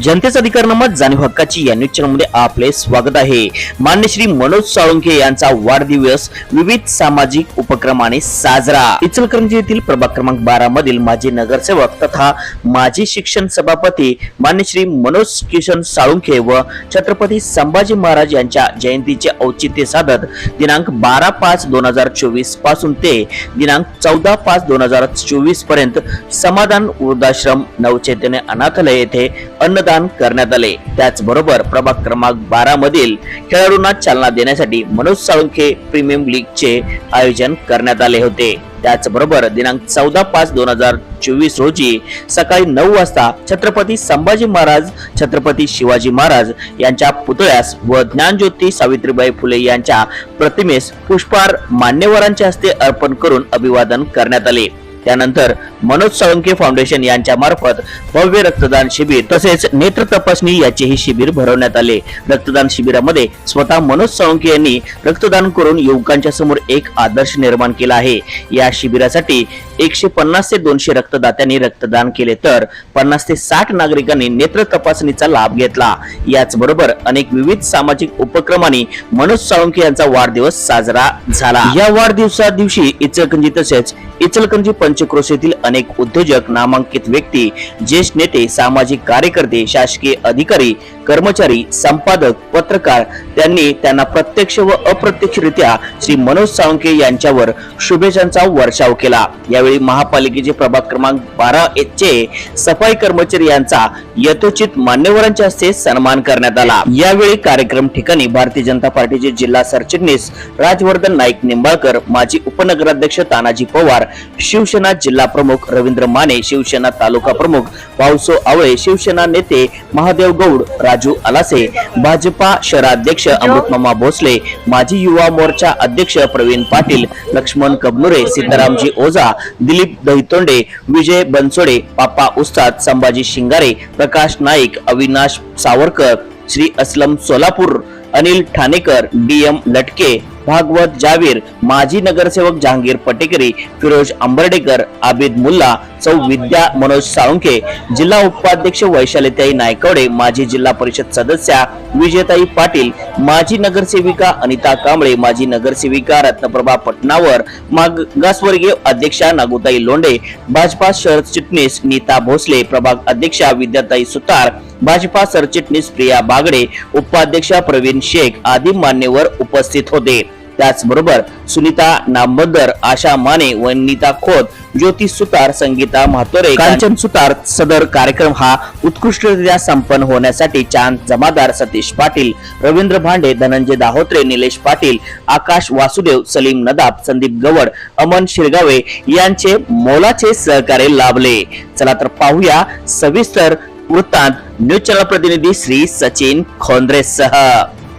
जनतेचा अधिकार नामक जाणीव हक्काची या न्यूज चॅनलमध्ये आपले स्वागत आहे। मान्य श्री मनोज साळुंखे यांचा वाढदिवस विविध सामाजिक उपक्रमाने साजरा। इचलकरंजी येथील प्रभाग क्रमांक 12 मधील माजी नगरसेवक तथा माजी शिक्षण सभापती मान्य श्री मनोज किशन साळुंखे व छत्रपती संभाजी महाराज यांच्या जयंतीचे औचित्य साधत दिनांक 12/5/2024 पासून ते दिनांक 14/5/2024 पर्यंत समाधान वृद्धाश्रम नवचैतन्य अनाथालय येथे अन्नदान करण्यात आले। त्याचबरोबर प्रभाग क्रमांक 12 मधील खेळाडूंना चालना देण्यासाठी मनोज साळुंखे प्रीमियम लीगचे आयोजन करण्यात आले होते। त्याचबरोबर दिनांक 14/5/2024 रोजी सकाळी 9 वाजता छत्रपती संभाजी महाराज, छत्रपती शिवाजी महाराज यांच्या पुतळ्यास व ज्ञानज्योती सावित्रीबाई फुले यांच्या प्रतिमेस पुष्पहार मान्यवरांच्या हस्ते अर्पण करून अभिवादन करण्यात आले। त्यानंतर मनोज साळुंखे फाउंडेशन यांच्या मार्फत भव्य रक्तदान शिबिर तसेच नेत्र तपासणी याचेही शिबिर भरवण्यात आले। रक्तदान शिबिरामध्ये स्वतः मनोज साळुंखे यांनी रक्तदान करून युवकांच्या समोर एक आदर्श निर्माण केला आहे। या शिबिरासाठी 150 ते 200 रक्तदात्यांनी रक्तदान केले तर 50 ते 60 नागरिकांनी नेत्र तपासणीचा लाभ घेतला। याचबरोबर अनेक विविध सामाजिक उपक्रमांनी मनोज साळुंखे यांचा वाढदिवस साजरा झाला। या वाढदिवसा दिवशी इचलकरंजी तसेच इचलकरंजी पंचक्रोशीतील अनेक उद्योजक, नामांकित व्यक्ती, ज्येष्ठ नेते, सामाजिक कार्यकर्ते, शासकीय अधिकारी, कर्मचारी, संपादक, पत्रकार त्यांना प्रत्यक्ष व अप्रत्यक्षरित्या श्री मनोज साळुंखे यांच्यावर शुभेच्छांचा वर्षाव केला। यावेळी महापालिकेचे प्रभाग क्रमांक 12 चे सफाई कर्मचारी यांचा यथोचित मान्यवरांच्या हस्ते सन्मान करण्यात आला। यावेळी कार्यक्रम ठिकाणी भारतीय जनता पार्टीचे जिल्हा सरचिटणीस राजवर्धन नाईक निंबाळकर, माजी उपनगराध्यक्ष तानाजी पवार, शिवसेना जिल्हा प्रमुख रवींद्र माने, शिवसेना तालुका प्रमुख भाऊसो आवळे, शिवसेना नेते महादेव गौड, राजू अलासे, भाजपा शहराध्यक्ष अमृतमामा भोसले, माजी युवा मोर्चा अध्यक्ष प्रवीण पाटील, लक्ष्मण कबनुरे, सीतारामजी ओझा, दिलीप दहितोंडे, विजय बनसोडे, पापा उस्ताद, संभाजी शिंगारे, प्रकाश नाईक, अविनाश सावरकर, श्री असलम सोलापूर, अनिल ठाणेकर, डीएम लटके, भागवत जावीर, माजी नगरसेवक जहांगीर पटेकरी, फिरोज अंबर्डेकर, आबिद मुल्ला, सौ विद्या मनोज साळुंखे, जिल्हा उपाध्यक्ष वैशालीताई नायकवडे, माजी जिल्हा परिषद सदस्या विजयताई पाटील, माजी नगरसेविका अनिता कांबळे, माजी नगरसेविका रत्नप्रभा पटनावर, मागासवर्गीय अध्यक्षा नागुताई लोंढे, भाजपा सरचिटणीस नीता भोसले, प्रभाग अध्यक्षा विद्याताई सुतार, भाजपा सरचिटणीस प्रिया बागडे, उपाध्यक्षा प्रवीण शेख आदी मान्यवर उपस्थित होते। त्याचबरोबर सुनीता नामबद्दर, आशा माने, वनिता खोत, ज्योती सुतार, संगीता म्हातोरे, कांचन सुतार। सदर कार्यक्रम हा उत्कृष्टरित्या संपन्न होण्यासाठी चांद जमादार, सतीश पाटील, रवींद्र भांडे, धनंजय दाहोत्रे, निलेश पाटील, आकाश वासुदेव, सलीम नदाब, संदीप गवड, अमन शिरगावे यांचे मोलाचे सहकार्य लाभले। चला तर पाहूया सविस्तर वृत्तांत न्यूज चॅनल प्रतिनिधी श्री सचिन खोंद्रेसह।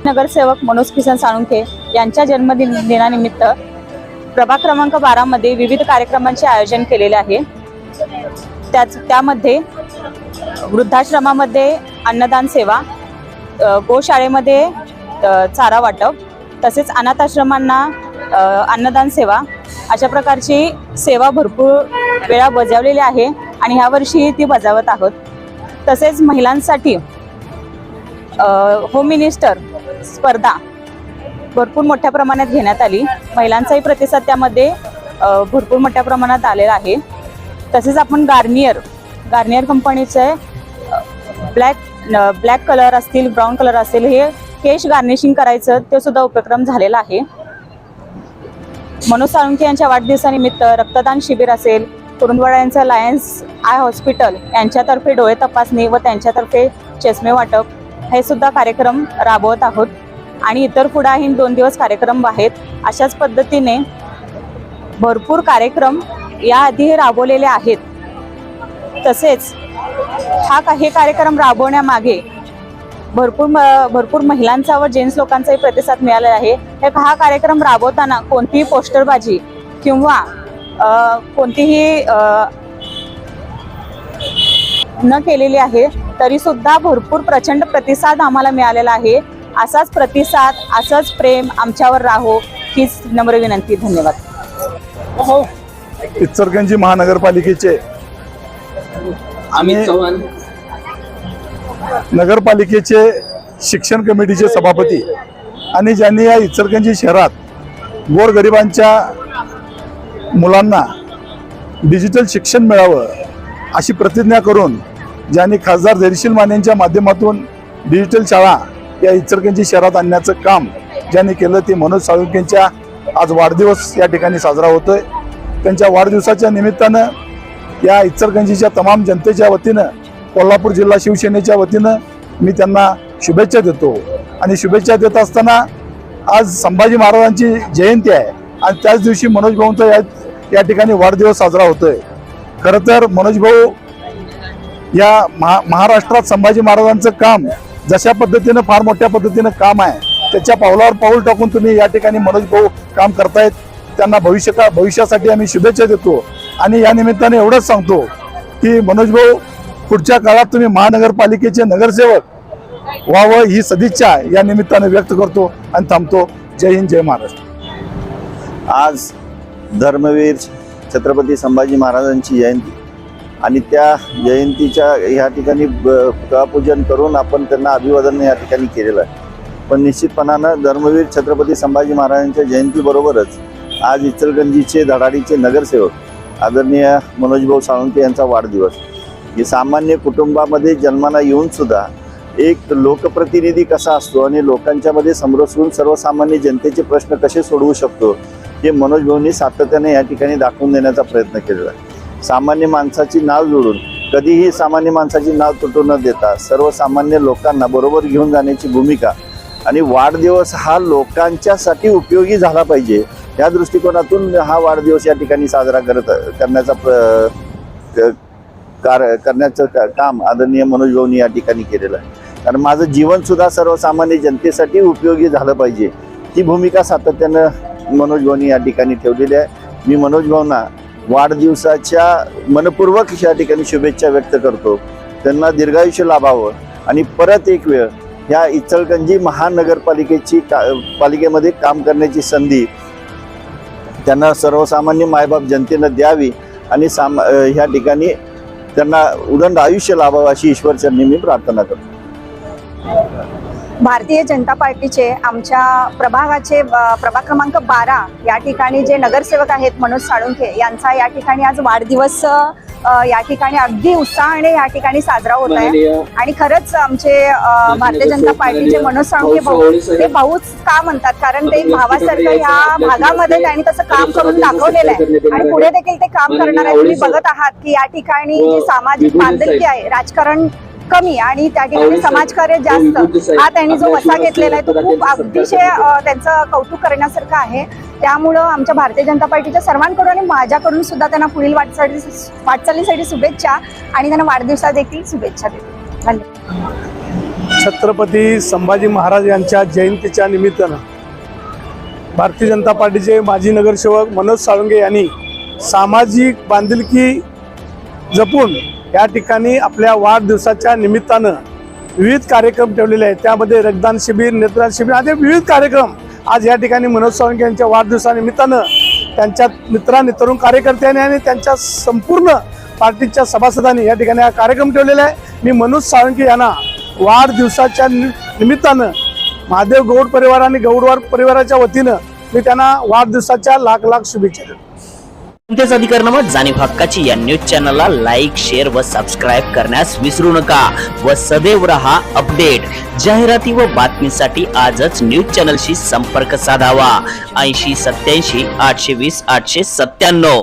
नगरसेवक मनोज किशन साळुंखे यांच्या जन्मदिनानिमित्त प्रभाग क्रमांक 12 मध्ये विविध कार्यक्रमांचे आयोजन केलेले आहे। त्यामध्ये वृद्धाश्रमामध्ये अन्नदान सेवा, गोशाळेमध्ये चारा वाटप, तसेच अनाथाश्रमांना अन्नदान सेवा, अशा प्रकारची सेवा भरपूर वेळा बजावलेली आहे आणि ह्या वर्षी ती बजावत आहोत। तसेच महिलांसाठी होम मिनिस्टर स्पर्धा भरपूर मोठ्या प्रमाणात घेण्यात आली। महिलांचाही प्रतिसाद त्यामध्ये भरपूर मोठ्या प्रमाणात आलेला आहे। तसेच आपण गार्नियर कंपनीचे ब्लॅक कलर असतील, ब्राऊन कलर असेल, हे केश गार्निशिंग करायचं ते सुद्धा उपक्रम झालेला आहे। मनोज साळुंखे यांच्या वाढदिवसानिमित्त रक्तदान शिबिर असेल, कुरुंदवाड्यांचं लायन्स आय हॉस्पिटल यांच्यातर्फे डोळे तपासणी व त्यांच्यातर्फे चष्मे वाटप हे सुद्धा कार्यक्रम राबवत आहोत आणि इतर पुढेही 2 दिवस कार्यक्रम आहेत। अशाच पद्धतीने भरपूर कार्यक्रम याआधी राबवलेले आहेत। तसेच हे कार्यक्रम राबवण्यामागे भरपूर महिलांचा व जेंट्स लोकांचाही प्रतिसाद मिळालेला आहे। हा कार्यक्रम राबवताना कोणतीही पोस्टरबाजी किंवा कोणतीही न केलेली आहे, तरी सुद्धा भरपूर प्रचंड प्रतिसाद आम्हाला मिळालेला आहे। असाच प्रतिसाद, असंच प्रेम आमच्यावर राहो हीच नम्र विनंती। धन्यवाद। इचलकरंजी महानगरपालिकेचे नगरपालिकेचे शिक्षण कमिटीचे सभापती आणि ज्यांनी या इचलकरंजी शहरात गोरगरिबांच्या मुलांना डिजिटल शिक्षण मिळावं अशी प्रतिज्ञा करून ज्यांनी खासदार धैर्यशील मानेंच्या माध्यमातून डिजिटल शाळा या इचलकरंजी शहरात आणण्याचं काम ज्यांनी केलं ते मनोज साळुंखेंच्या आज वाढदिवस या ठिकाणी साजरा होतोय. त्यांच्या वाढदिवसाच्या निमित्तानं या इचलकरंजीच्या तमाम जनतेच्या वतीनं कोल्हापूर जिल्हा शिवसेनेच्या वतीनं मी त्यांना शुभेच्छा देतो. आणि शुभेच्छा देत असताना आज संभाजी महाराजांची जयंती आहे आणि त्याच दिवशी मनोज भाऊंचा या ठिकाणी वाढदिवस साजरा होतोय. खरं तर मनोज भाऊ या महाराष्ट्रात संभाजी महाराजांचं काम जशा पद्धतीनं फार मोठ्या पद्धतीनं काम आहे त्याच्या पावलावर पाऊल टाकून तुम्ही या ठिकाणी मनोज भाऊ काम करतायत. त्यांना भविष्यासाठी आम्ही शुभेच्छा देतो. आणि या निमित्ताने एवढंच सांगतो की मनोज भाऊ पुढच्या काळात तुम्ही महानगरपालिकेचे नगरसेवक व्हावं ही सदिच्छा या निमित्ताने व्यक्त करतो आणि थांबतो. जय हिंद, जय महाराष्ट्र. आज धर्मवीर छत्रपती संभाजी महाराजांची जयंती आणि त्या जयंतीच्या या ठिकाणी पूजन करून आपण त्यांना अभिवादन या ठिकाणी केलेलं आहे. पण निश्चितपणानं धर्मवीर छत्रपती संभाजी महाराजांच्या जयंतीबरोबरच आज इचलकरंजीचे धडाडीचे नगरसेवक आदरणीय मनोजभाऊ साळुंखे यांचा वाढदिवस. हे सामान्य कुटुंबामध्ये जन्माला येऊन सुद्धा एक लोकप्रतिनिधी कसा असतो आणि लोकांच्यामध्ये समरसून सर्वसामान्य जनतेचे प्रश्न कसे सोडवू शकतो हे मनोज भाऊंनी सातत्याने या ठिकाणी दाखवून देण्याचा प्रयत्न केलेला आहे. सामान्य माणसाची नाव जोडून कधीही सामान्य माणसाची नाव तुटू न देता सर्वसामान्य लोकांना बरोबर घेऊन जाण्याची भूमिका आणि वाढदिवस हा लोकांच्यासाठी उपयोगी झाला पाहिजे या दृष्टिकोनातून हा वाढदिवस या ठिकाणी साजरा करण्याचं काम आदरणीय मनोज भाऊंनी या ठिकाणी केलेलं आहे. कारण माझं जीवन सुद्धा सर्वसामान्य जनतेसाठी उपयोगी झालं पाहिजे ही भूमिका सातत्यानं मनोज भाऊंनी या ठिकाणी ठेवलेली आहे. मी मनोज भाऊंना वाढदिवसाच्या मनपूर्वक या ठिकाणी शुभेच्छा व्यक्त करतो. त्यांना दीर्घायुष्य लाभावं आणि परत एक वेळ ह्या इचलकरंजी महानगरपालिकेची पालिकेमध्ये काम करण्याची संधी त्यांना सर्वसामान्य मायबाप जनतेनं द्यावी आणि ह्या ठिकाणी त्यांना उदंड आयुष्य लाभावं अशी ईश्वरचरणी मी प्रार्थना करतो. भारतीय जनता पार्टीचे आमच्या प्रभागाचे प्रभाग क्रमांक 12 या ठिकाणी जे नगरसेवक आहेत मनोज साळुंखे यांचा या ठिकाणी आज वाढदिवस या ठिकाणी अगदी उत्साहाने या ठिकाणी साजरा होत आहे. आणि खरंच आमचे भारतीय जनता पार्टीचे मनोज साळुंखे भाऊ ते भाऊच का म्हणतात कारण ते भावासारखं ह्या भागामध्ये त्यांनी तसं काम करून दाखवलेलं आहे आणि पुढे देखील ते काम करणार आहे. तुम्ही बघत आहात की या ठिकाणी जी सामाजिक बांधिलकी आहे, राजकारण कमी आणि त्या ठिकाणी समाजकार्य जास्त हा त्यांनी जो वसा घेतलेला आहे तो खूप अतिशय त्यांचं कौतुक करण्यासारखं आहे. त्यामुळं आमच्या भारतीय जनता पार्टीच्या सर्वांकडून आणि माझ्याकडून सुद्धा त्यांना पुढील वाटचालीसाठी शुभेच्छा आणि त्यांना वाढदिवसात देखील शुभेच्छा देतो. धन्यवाद. छत्रपती संभाजी महाराज यांच्या जयंतीच्या निमित्तानं भारतीय जनता पार्टीचे माजी नगरसेवक मनोज साळुंखे यांनी सामाजिक बांधिलकी जपून या ठिकाणी आपल्या वाढदिवसाच्या निमित्तानं विविध कार्यक्रम ठेवलेले आहेत. त्यामध्ये रक्तदान शिबिर, नेत्रदान शिबिर आदी विविध कार्यक्रम आज या ठिकाणी मनोज साळुंखे यांच्या वाढदिवसानिमित्तानं त्यांच्या मित्रांनी, तरुण कार्यकर्त्यांनी आणि त्यांच्या संपूर्ण पार्टीच्या सभासदांनी या ठिकाणी हा कार्यक्रम ठेवलेला आहे. मी मनोज साळुंखे यांना वाढदिवसाच्या निमित्तानं महादेव गौड परिवार आणि गौडवार परिवाराच्या वतीनं मी त्यांना वाढदिवसाच्या लाख लाख शुभेच्छा देतो. कोणत्याच अधिकारनामा जाणीव हक्काची या न्यूज चॅनलला लाईक, शेअर व सबस्क्राईब करण्यास विसरू नका व सदैव रहा अपडेट. जाहिराती व बातमीसाठी आजच न्यूज चॅनलशी संपर्क साधावा. 80 87 820 897.